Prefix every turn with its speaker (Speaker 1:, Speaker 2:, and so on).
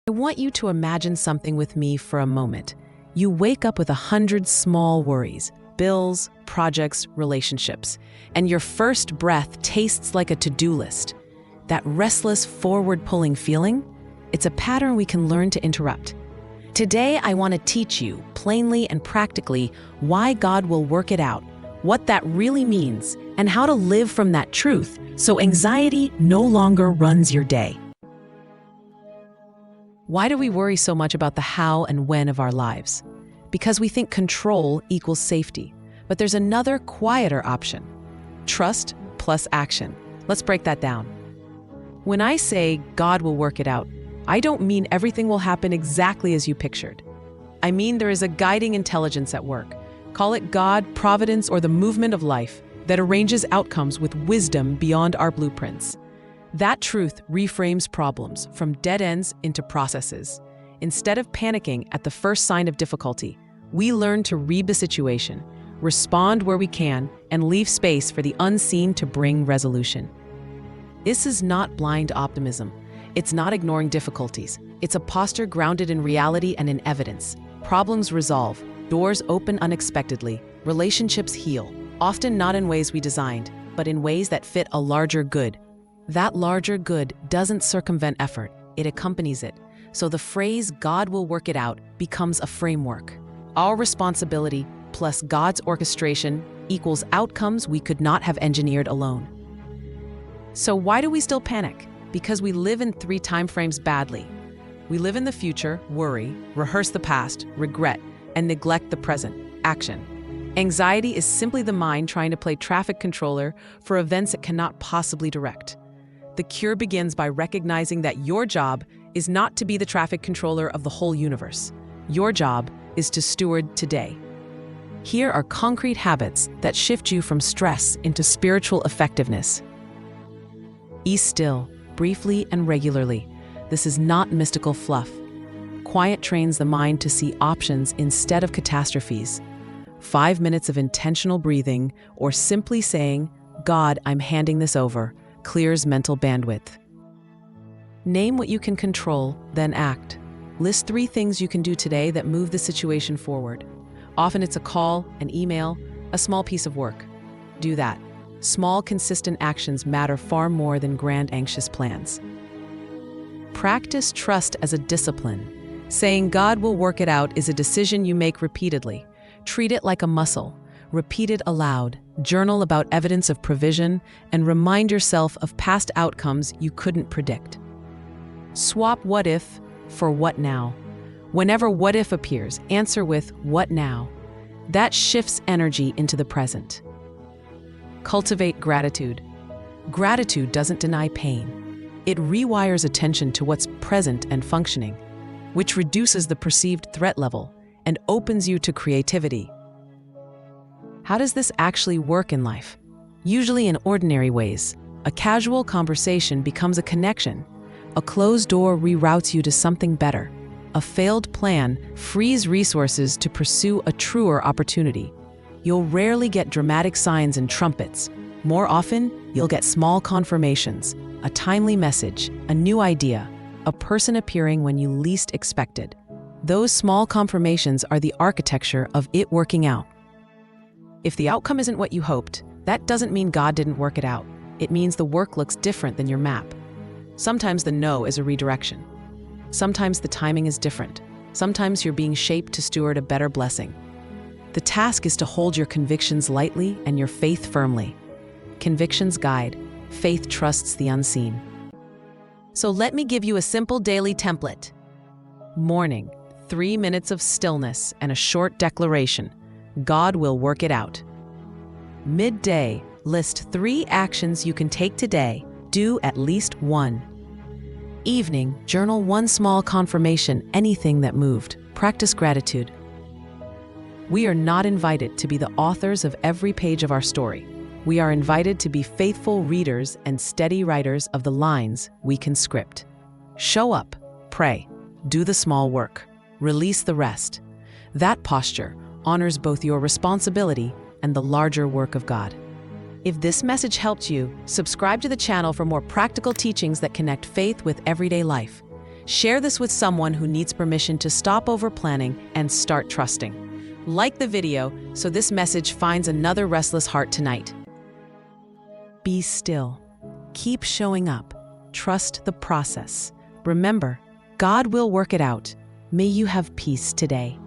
Speaker 1: I want you to imagine something with me for a moment. You wake up with 100 small worries, bills, projects, relationships, and your first breath tastes like a to-do list. That restless, forward-pulling feeling? It's a pattern we can learn to interrupt. Today, I want to teach you, plainly and practically, why God will work it out, what that really means, and how to live from that truth so anxiety no longer runs your day. Why do we worry so much about the how and when of our lives? Because we think control equals safety. But there's another, quieter option. Trust plus action. Let's break that down. When I say God will work it out, I don't mean everything will happen exactly as you pictured. I mean there is a guiding intelligence at work. Call it God, providence, or the movement of life that arranges outcomes with wisdom beyond our blueprints. That truth reframes problems from dead ends into processes. Instead of panicking at the first sign of difficulty, we learn to read the situation, respond where we can, and leave space for the unseen to bring resolution. This is not blind optimism. It's not ignoring difficulties. It's a posture grounded in reality and in evidence. Problems resolve, doors open unexpectedly, relationships heal, often not in ways we designed, but in ways that fit a larger good. That larger good doesn't circumvent effort, it accompanies it. So the phrase, God will work it out, becomes a framework. Our responsibility plus God's orchestration equals outcomes we could not have engineered alone. So why do we still panic? Because we live in 3 time frames badly. We live in the future, worry, rehearse the past, regret, and neglect the present, action. Anxiety is simply the mind trying to play traffic controller for events it cannot possibly direct. The cure begins by recognizing that your job is not to be the traffic controller of the whole universe. Your job is to steward today. Here are concrete habits that shift you from stress into spiritual effectiveness. Be still, briefly and regularly. This is not mystical fluff. Quiet trains the mind to see options instead of catastrophes. 5 minutes of intentional breathing, or simply saying, God, I'm handing this over, clears mental bandwidth. Name what you can control, then act. List 3 things you can do today that move the situation forward. Often it's a call, an email, a small piece of work. Do that. Small, consistent actions matter far more than grand, anxious plans. Practice trust as a discipline. Saying God will work it out is a decision you make repeatedly. Treat it like a muscle. Repeat it aloud. Journal about evidence of provision, and remind yourself of past outcomes you couldn't predict. Swap what if for what now. Whenever what if appears, answer with what now. That shifts energy into the present. Cultivate gratitude. Gratitude doesn't deny pain. It rewires attention to what's present and functioning, which reduces the perceived threat level and opens you to creativity. How does this actually work in life? Usually in ordinary ways. A casual conversation becomes a connection. A closed door reroutes you to something better. A failed plan frees resources to pursue a truer opportunity. You'll rarely get dramatic signs and trumpets. More often, you'll get small confirmations, a timely message, a new idea, a person appearing when you least expected. Those small confirmations are the architecture of it working out. If the outcome isn't what you hoped, that doesn't mean God didn't work it out. It means the work looks different than your map. Sometimes the no is a redirection. Sometimes the timing is different. Sometimes you're being shaped to steward a better blessing. The task is to hold your convictions lightly and your faith firmly. Convictions guide, faith trusts the unseen. So let me give you a simple daily template. Morning, 3 minutes of stillness and a short declaration. God will work it out. Midday, list 3 actions you can take today. Do at least 1. Evening, journal 1 small confirmation, anything that moved. Practice gratitude. We are not invited to be the authors of every page of our story. We are invited to be faithful readers and steady writers of the lines we can script. Show up, pray, do the small work, release the rest. That posture honors both your responsibility and the larger work of God. If this message helped you, subscribe to the channel for more practical teachings that connect faith with everyday life. Share this with someone who needs permission to stop over-planning and start trusting. Like the video so this message finds another restless heart tonight. Be still. Keep showing up. Trust the process. Remember, God will work it out. May you have peace today.